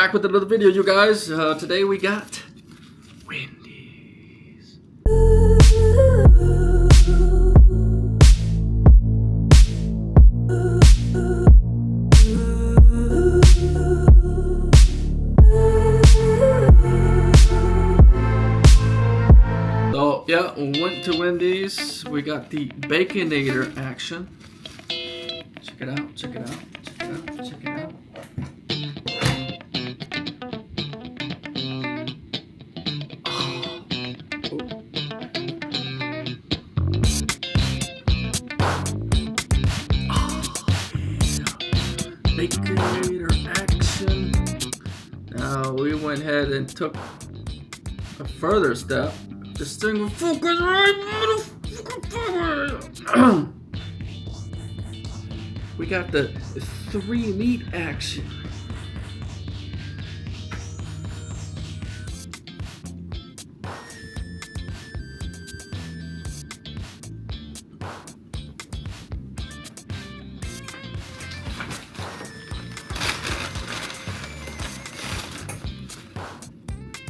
back with another video, you guys. Today we got Wendys. So yeah, we went to Wendys. We got the Baconator action. Check it out, check it out, check it out, check it out. Baconator action. Now we went ahead and took a further step. This thing will focus right, motherfucker. We got the 3 meat action.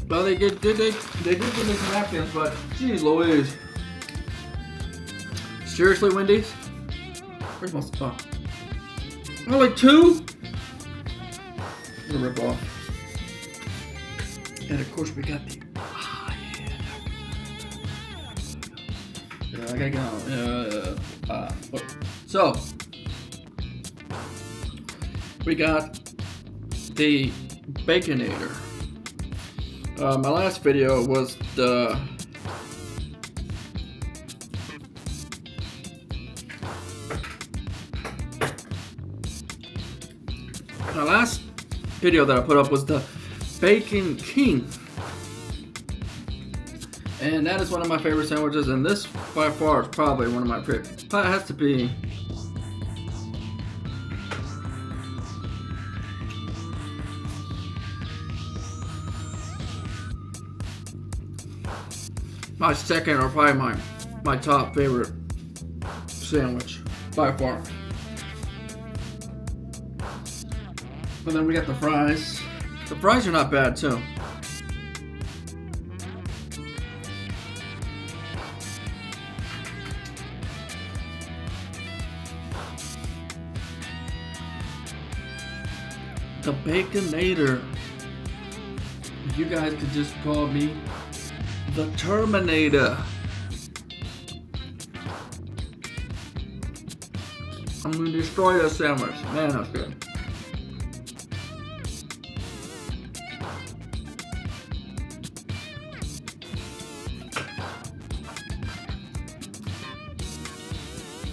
Well, they did give me some napkins, but geez Louise. Seriously, Wendys? Where's my spot? Oh, like 2? I'm gonna rip off. And of course we got the yeah, I gotta go. So we got the Baconator. My last video was the that I put up was the Bacon King, and that is one of my favorite sandwiches, and this by far is probably one of my favorites. But it has to be my second, or probably my top favorite sandwich by far. But then we got the fries. The fries are not bad too. The Baconator. You guys could just call me the Terminator. I'm gonna destroy that sandwich. Man, that's good.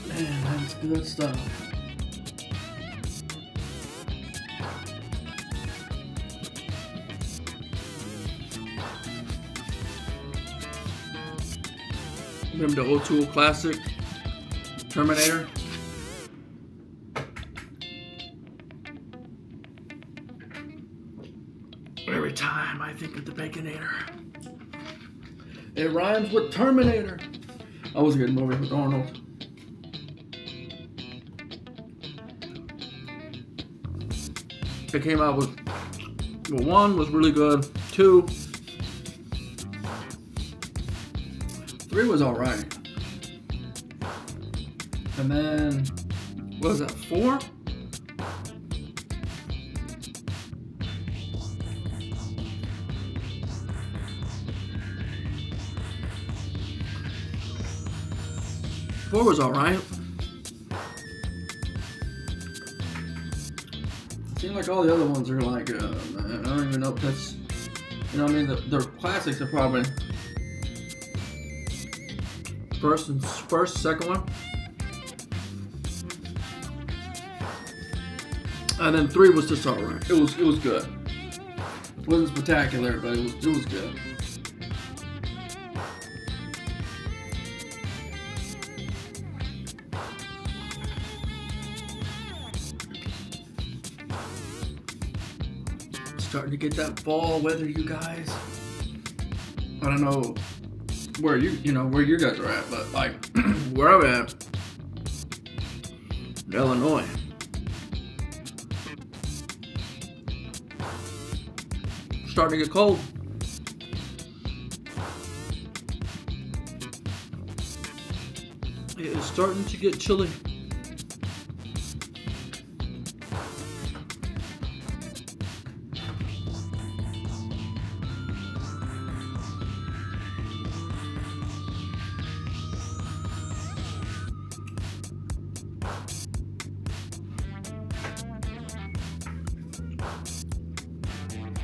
Man, that's good stuff. Remember the old school classic Terminator? Every time I think of the Baconator, it rhymes with Terminator. I was a good movie with Arnold. It came out with, well, 1 was really good, 2, 3 was alright. And then, what was that, 4? Four was alright. Seems like all the other ones are like, I don't even know if that's, you know what I mean? Their classics are probably first, second one. And then 3 was just alright. It was good. It wasn't spectacular, but it was good. Starting to get that fall weather, you guys. I don't know where where you guys are at, but like where I'm at, Illinois. Starting to get cold. It is starting to get chilly.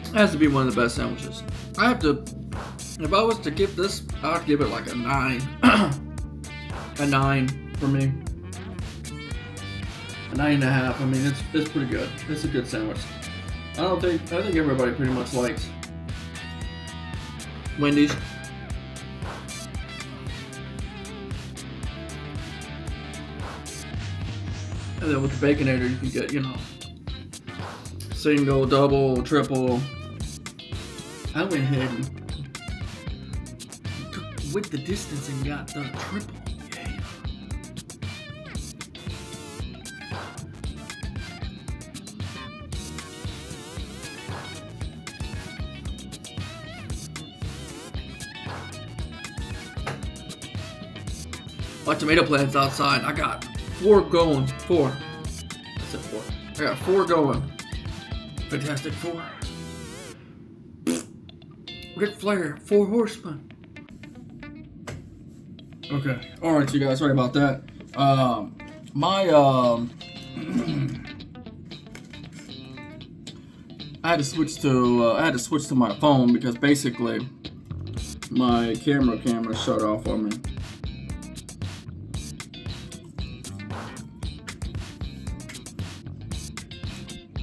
It has to be one of the best sandwiches. I have to, if I was to give this, I would give it like a 9. A 9 for me. A 9.5. I mean, it's pretty good. It's a good sandwich. I think everybody pretty much likes Wendy's. And then with the Baconator, you can get, you know, single, double, triple. I went ahead and took with the distance and got the triple. Yeah. My tomato plants outside. I got 4 going. 4. I said 4. I got 4 going. Fantastic 4. Ric Flair, 4 horsemen. Okay. Alright, you guys, sorry about that. I had to switch to my phone because basically my camera shut off on me.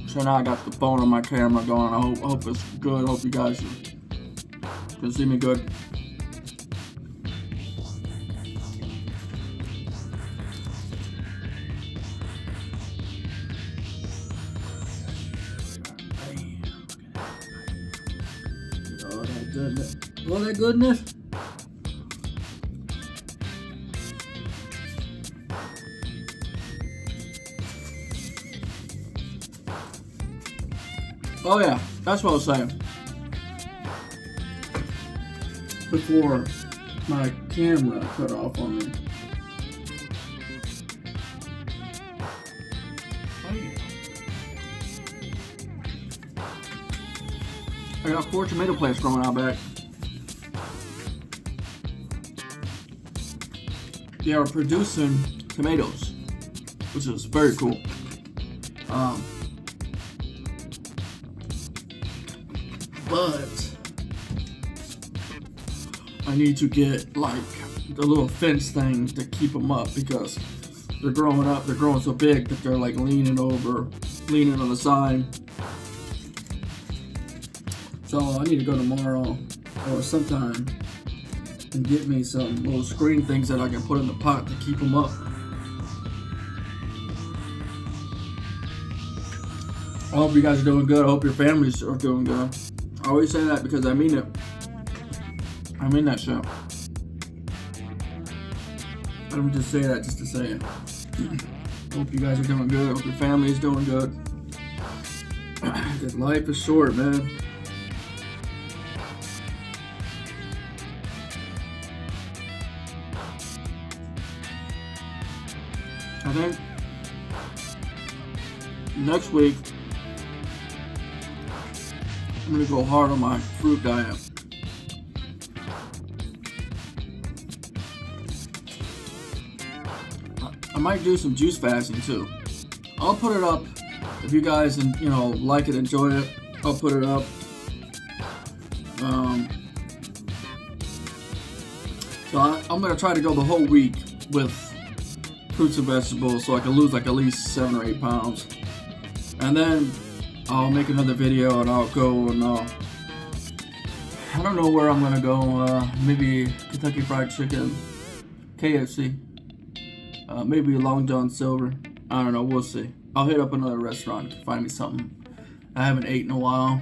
So now I got the phone on my camera going. I hope it's good. I hope you guys can see me good. Oh, that goodness. Oh, that goodness. Oh yeah, that's what I was saying. Before my camera cut off on me. I got 4 tomato plants growing out back. They are producing tomatoes, which is very cool. But I need to get like the little fence thing to keep them up because they're growing up. They're growing so big that they're like leaning on the side. So I need to go tomorrow or sometime and get me some little screen things that I can put in the pot to keep them up. I hope you guys are doing good. I hope your families are doing good. I always say that because I mean it. I mean that shit. I don't just say that just to say it. Hope you guys are doing good. Hope your family is doing good. Because life is short, man. I think next week I'm gonna go hard on my fruit diet. I might do some juice fasting too. I'll put it up if you guys like it, enjoy it. I'll put it up. So I'm gonna try to go the whole week with fruits and vegetables so I can lose like at least 7 or 8 pounds, and then I'll make another video and I'll go and I don't know where I'm gonna go. Maybe Kentucky Fried Chicken, KFC, maybe Long John Silver. I don't know. We'll see. I'll hit up another restaurant to find me something I haven't ate in a while.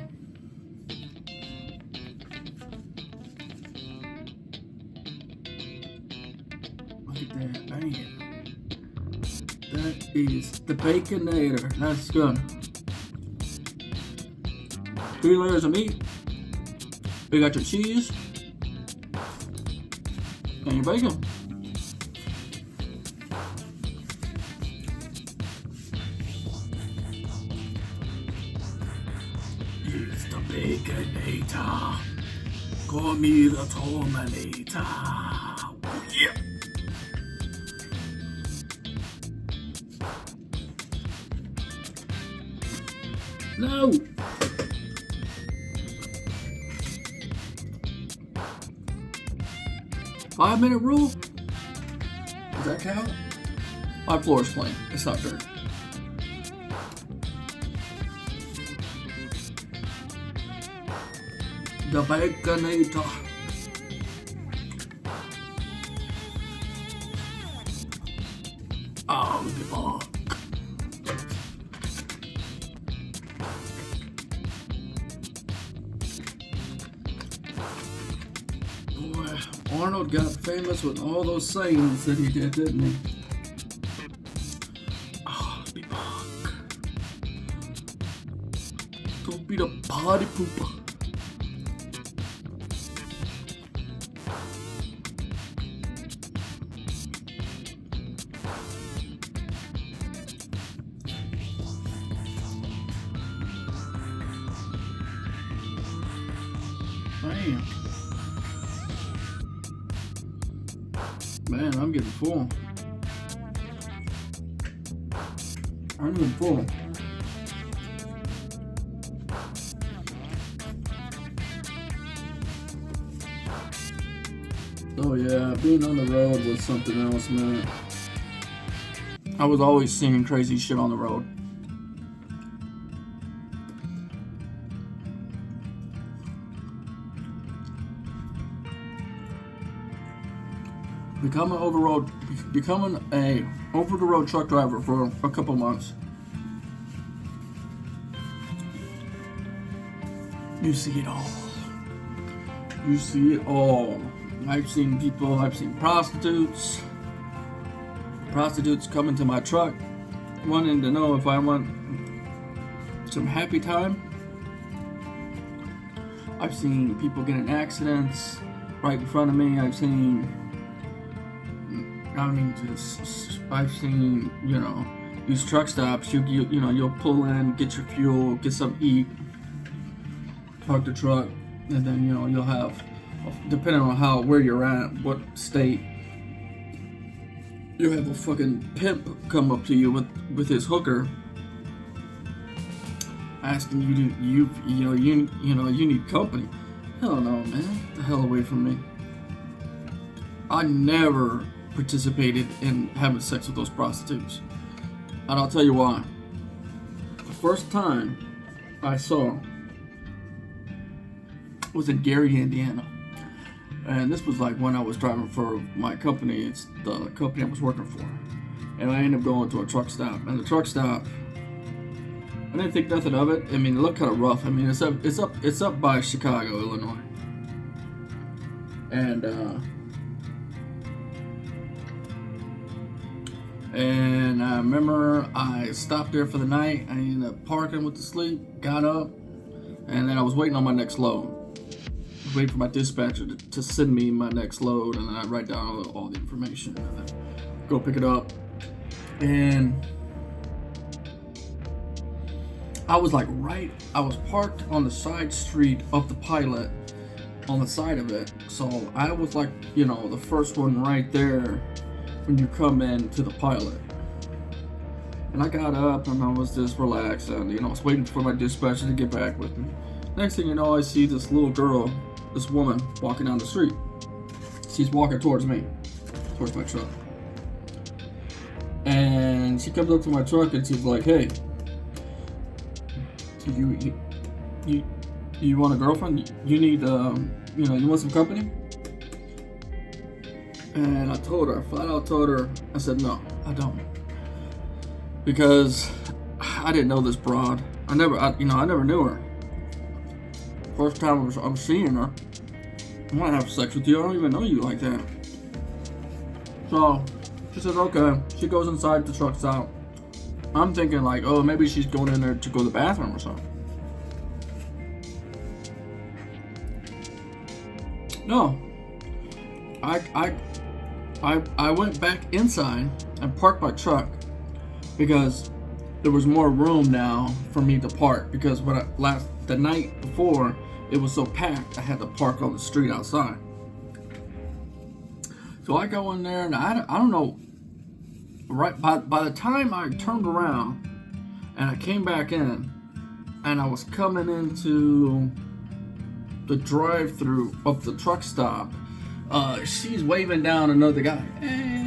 Look at that, man. That is the Baconator. That's good. 3 layers of meat, You got your cheese and your bacon. It's the Baconator. Call me the Terminator. Yeah. No. Five-minute rule? Does that count? My floor is clean. It's not dirty. The Baconator. Oh, the fuck. Boy, Arnold got famous with all those sayings that he did, didn't he? Oh, the fuck. Don't be the party pooper. Man, I'm getting full. I'm getting full. Oh yeah, being on the road was something else, man. I was always seeing crazy shit on the road. Becoming a over-the-road truck driver for a couple months. You see it all. You see it all. I've seen prostitutes. Prostitutes come into my truck wanting to know if I want some happy time. I've seen people get in accidents right in front of me. I've seen, you know, these truck stops. You'll pull in, get your fuel, get something to eat, park the truck, and then you'll have, depending on where you're at, what state, you'll have a fucking pimp come up to you with his hooker, asking you need company. Hell no, man, get the hell away from me. I never participated in having sex with those prostitutes. And I'll tell you why. The first time I saw was in Gary, Indiana. And this was like when I was driving for my company. It's the company I was working for. And I ended up going to a truck stop. And the truck stop, I didn't think nothing of it. I mean, it looked kind of rough. I mean, it's up by Chicago, Illinois. And I remember I stopped there for the night. I ended up parking with the sleep, got up, and then I was waiting on my next load. Waiting for my dispatcher to send me my next load, and then I write down all the information and then go pick it up. And I was parked on the side street of the Pilot, on the side of it. So I was like, the first one right there when you come into the Pilot. And I got up and I was just relaxed, and I was waiting for my dispatcher to get back with me. Next thing you know, I see this little girl, this woman, walking down the street. She's walking towards me, towards my truck. And she comes up to my truck and she's like, "Hey, you want a girlfriend? You need you want some company?" And I flat out told her, I said, "No, I don't." Because I didn't know this broad. I never knew her. First time I'm seeing her, I want to have sex with you. I don't even know you like that. So she says, okay. She goes inside the truck stop. I'm thinking like, oh, maybe she's going in there to go to the bathroom or something. No, I went back inside and parked my truck because there was more room now for me to park, because the night before it was so packed I had to park on the street outside. So I go in there and I don't know, right by the time I turned around and I came back in and I was coming into the drive-through of the truck stop, she's waving down another guy. Hey,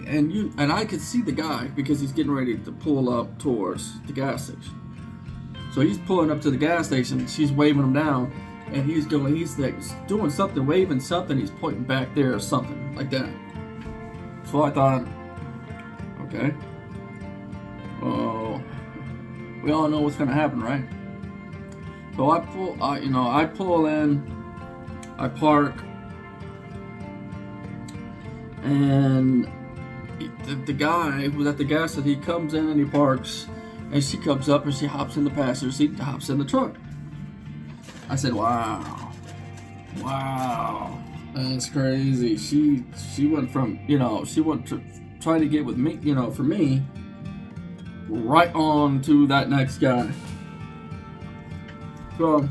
and I could see the guy because he's getting ready to pull up towards the gas station. So he's pulling up to the gas station and she's waving him down, and he's like doing something, waving something, he's pointing back there or something like that. So I thought, okay, well, we all know what's gonna happen, right? So I pull in, I park, and the guy who was at the gas station, he comes in and he parks, and she comes up and she hops in the passenger seat and hops in the truck. I said, wow, that's crazy. She went from, she went to trying to get with me, for me, right on to that next guy. So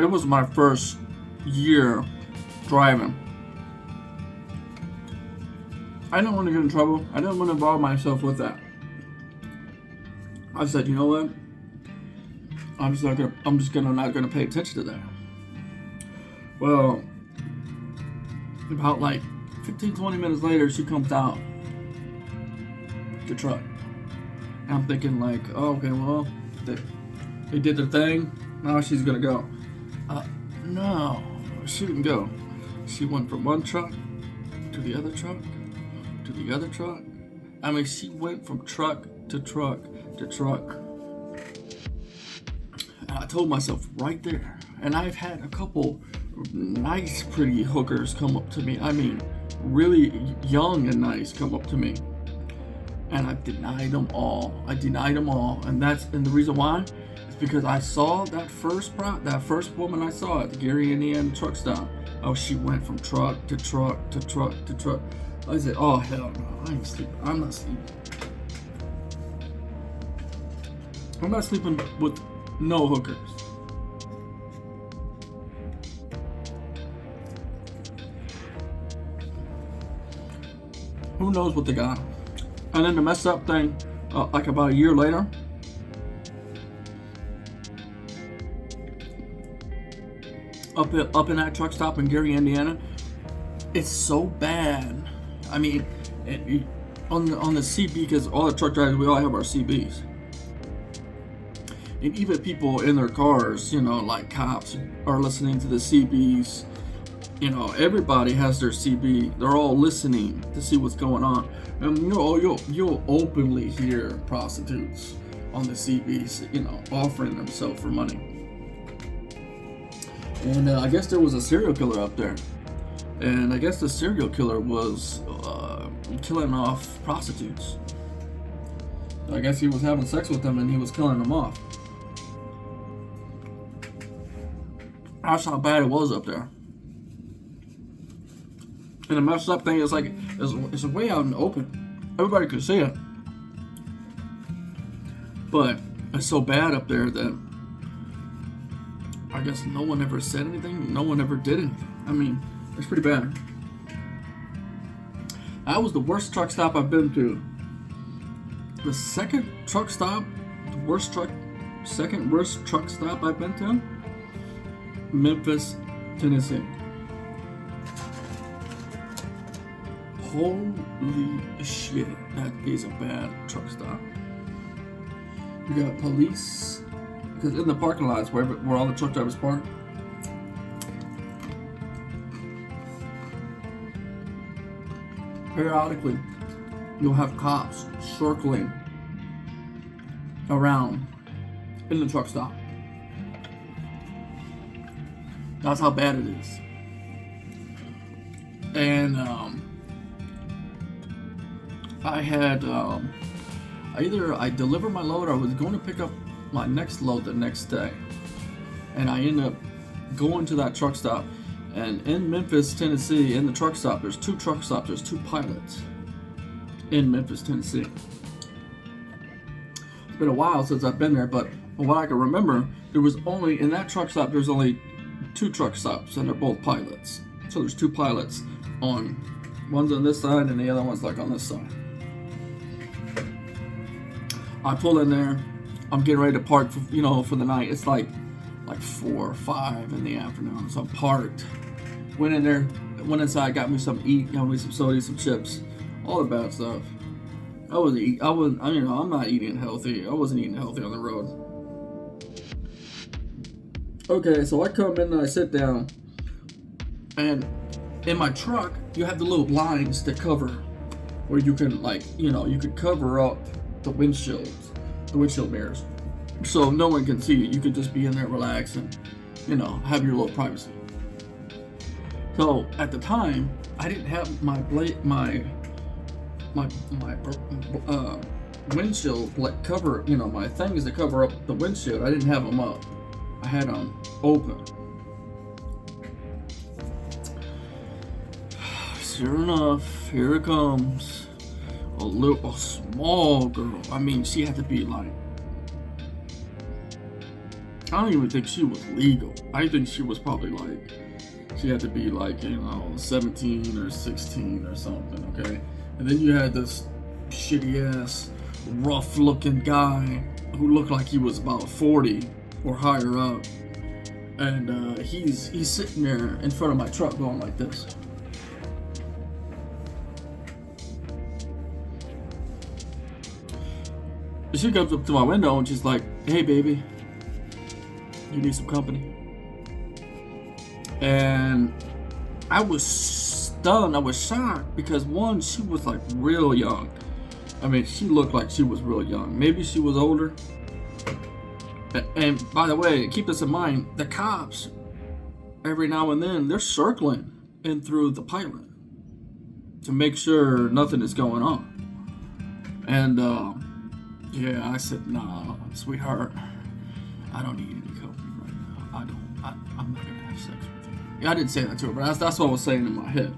it was my first year driving. I didn't want to get in trouble. I didn't want to involve myself with that. I said, you know what? I'm just not gonna pay attention to that. Well, about like 15-20 minutes later, she comes out the truck. And I'm thinking like, oh, okay, well, they did their thing. Now she's gonna go. No, she didn't go. She went from one truck to the other truck to the other truck. I mean, she went from truck to truck to truck. And I told myself right there, and I've had a couple nice, pretty hookers come up to me. I mean, really young and nice come up to me. And I denied them all. And the reason why is because I saw that first woman I saw at the Gary, Indiana truck stop. Oh, she went from truck to truck to truck to truck. I said, oh hell no, I ain't sleeping. I'm not sleeping. I'm not sleeping with no hookers. Who knows what they got? And then the messed up thing, like about a year later, up in that truck stop in Gary, Indiana, it's so bad. I mean, on the CB, because all the truck drivers, we all have our CBs. And even people in their cars, like cops, are listening to the CBs. Everybody has their CB. They're all listening to see what's going on. And you'll openly hear prostitutes on the CBs, offering themselves for money. And I guess there was a serial killer up there. And I guess the serial killer was killing off prostitutes. I guess he was having sex with them and he was killing them off. That's how bad it was up there. And the messed up thing is like, it's way out in the open. Everybody could see it. But it's so bad up there that I guess no one ever said anything. No one ever did anything. I mean, it's pretty bad. That was the worst truck stop I've been to. The second worst truck stop I've been to, Memphis, Tennessee. Holy shit, that is a bad truck stop. You got police, because in the parking lots where all the truck drivers park, periodically you'll have cops circling around in the truck stop. That's how bad it is. And I had either I delivered my load or I was going to pick up my next load the next day, and I end up going to that truck stop. And in Memphis, Tennessee, in the truck stop, there's two truck stops. There's two pilots in Memphis, Tennessee. It's been a while since I've been there, but from what I can remember, there was only in that truck stop. There's only two truck stops, and they're both pilots. So there's two pilots on. One's on this side, and the other one's like on this side. I pull in there. I'm getting ready to park for, for the night. It's like 4 or 5 in the afternoon. So I'm parked. Went in there, went inside, got me some eat, got me some soda, some chips, all the bad stuff. I'm not eating healthy. I wasn't eating healthy on the road. Okay, so I come in and I sit down, and in my truck, you have the little blinds that cover, where you can you could cover up the windshield mirrors, so no one can see you. You could just be in there, relax, and have your little privacy. So at the time, I didn't have my windshield cover. My things that cover up the windshield. I didn't have them up. I had them open. Sure enough, here it comes. A small girl. I mean, she had to be like, I don't even think she was legal. I think she was probably like, she had to be like, 17 or 16 or something, okay? And then you had this shitty ass, rough looking guy who looked like he was about 40 or higher up. And he's sitting there in front of my truck going like this. She comes up to my window and she's like, "Hey baby, you need some company?" And I was stunned, I was shocked, because one, she was like real young. I mean, she looked like she was real young. Maybe she was older. And by the way, keep this in mind, the cops, every now and then, they're circling in through the pilot to make sure nothing is going on. And yeah, I said, "Nah, sweetheart, I don't need any company right now. I'm not gonna have sex with you." Yeah, I didn't say that to her, but that's what I was saying in my head.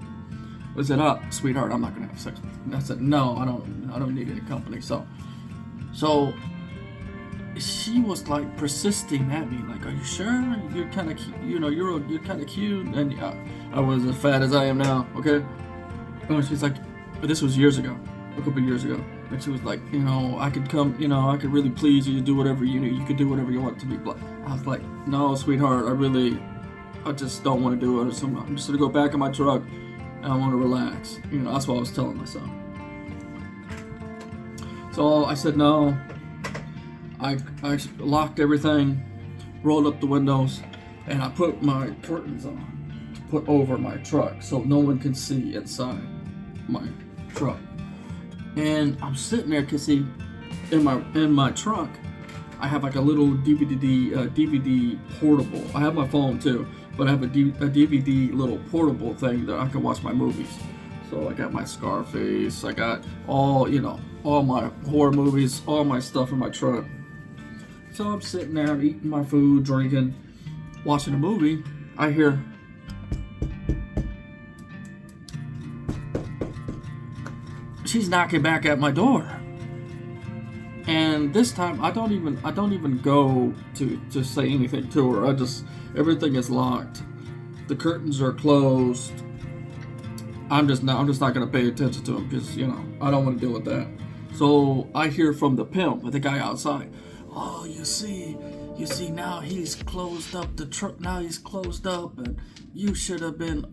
I said, "Sweetheart, I'm not gonna have sex with you." And I said, "No, I don't need any company." So she was like persisting at me, like, "Are you sure? You're kind of, you're kind of cute." And I was as fat as I am now, okay? And she's like, but this was years ago, a couple years ago. And she was like, "I could come, I could really please you, do whatever you could do whatever you want to be." I was like, "No, sweetheart, I just don't want to do it. So I'm just gonna go back in my truck and I want to relax." That's what I was telling myself. So I said no. I locked everything, rolled up the windows, and I put my curtains on to put over my truck so no one can see inside my truck. And I'm sitting there, cause see, in my truck, I have like a little DVD portable. I have my phone too, but I have a DVD little portable thing that I can watch my movies. So I got my Scarface, I got all my horror movies, all my stuff in my truck. So I'm sitting there eating my food, drinking, watching a movie. I hear, she's knocking back at my door. And this time I don't even go to say anything to her. Everything is locked. The curtains are closed. I'm just not gonna pay attention to them because I don't want to deal with that. So I hear from the pimp, the guy outside, "Oh, you see now he's closed up the truck. Now he's closed up, and you should have been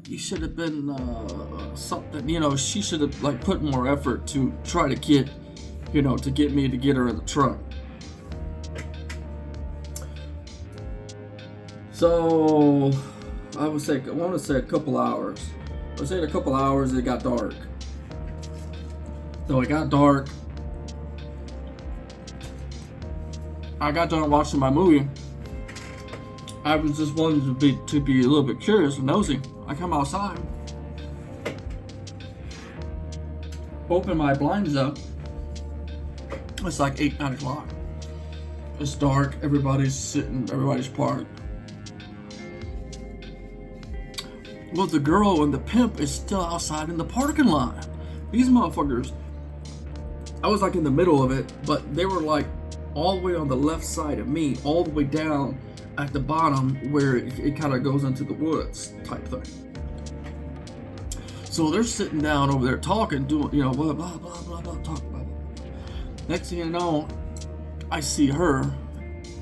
something. She should have like put more effort to try to get, to get her in the truck." So I want to say a couple hours. I would say in a couple hours it got dark. So it got dark. I got done watching my movie. I was just wanting to be a little bit curious and nosy. I come outside, open my blinds up. It's like 8, 9 o'clock. It's dark. Everybody's sitting. Everybody's parked. Well, the girl and the pimp is still outside in the parking lot. These motherfuckers. I was like in the middle of it, but they were like all the way on the left side of me, all the way down at the bottom where it kind of goes into the woods type thing. So they're sitting down over there talking, doing, blah, blah, blah, blah, blah, talking, blah, blah. Next thing you know, I see her,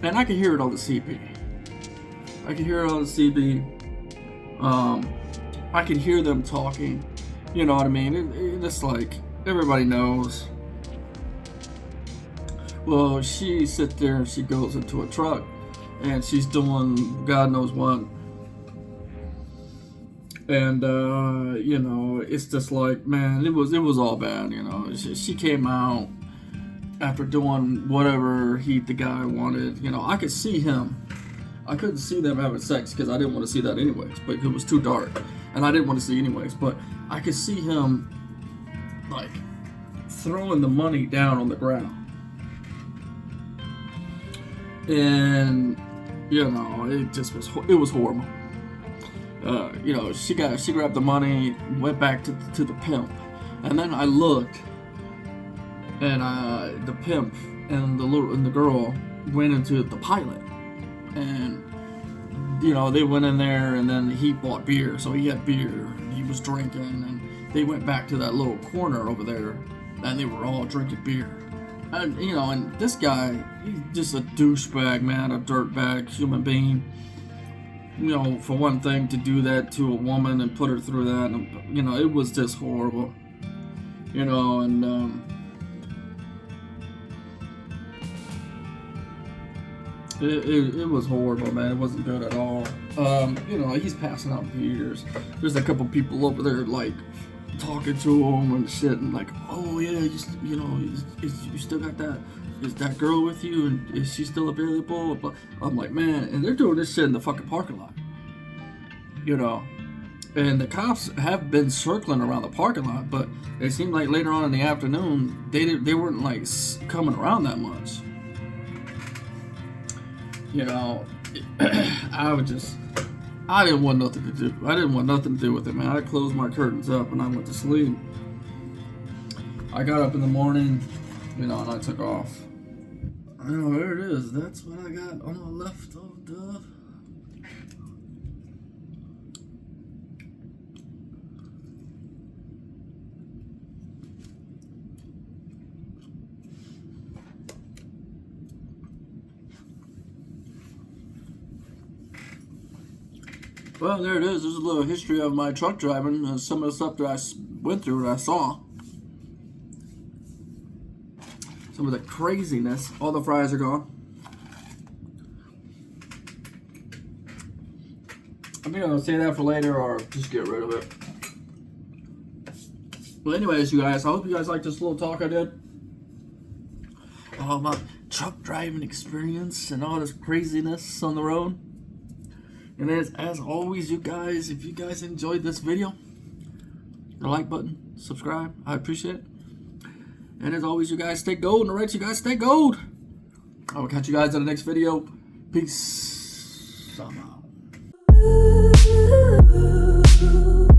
and I can hear it on the CB. I can hear it on the CB. I can hear them talking. You know what I mean? It's like, everybody knows. Well, she sits there and she goes into a truck, and she's doing God knows what. And, it's just like, man, it was all bad, She came out after doing whatever the guy wanted. I could see him. I couldn't see them having sex because I didn't want to see that anyways, but it was too dark. And I didn't want to see anyways, but I could see him, like, throwing the money down on the ground. And, it was horrible. She grabbed the money, went back to the pimp, and then I looked, and the pimp and the girl went into the pilot, and they went in there, and then he bought beer, so he had beer, and he was drinking, and they went back to that little corner over there, and they were all drinking beer, and and this guy, he's just a douchebag, man, a dirtbag human being. For one thing, to do that to a woman and put her through that, and, it was just horrible. It was horrible, man. It wasn't good at all. He's passing out beers. There's a couple people over there, like, talking to him and shit, and like, oh yeah, you still got that? Is that girl with you, and is she still available? But I'm like, man, and they're doing this shit in the fucking parking lot, and the cops have been circling around the parking lot, but it seemed like later on in the afternoon they weren't like coming around that much. I didn't want nothing to do. I didn't want nothing to do with it, man. I closed my curtains up and I went to sleep. I got up in the morning, and I took off. There it is. That's what I got on the left of the... Well, there it is. There's a little history of my truck driving, some of the stuff that I went through and I saw. Some of the craziness. All the fries are gone. I'm going to save that for later or just get rid of it. Well, anyways, you guys, I hope you guys liked this little talk I did. All my truck driving experience and all this craziness on the road. And as always, you guys, if you guys enjoyed this video, the like button, subscribe, I appreciate it. And as always, you guys stay gold, and the rest you guys stay gold. I will catch you guys in the next video. Peace. I'm out.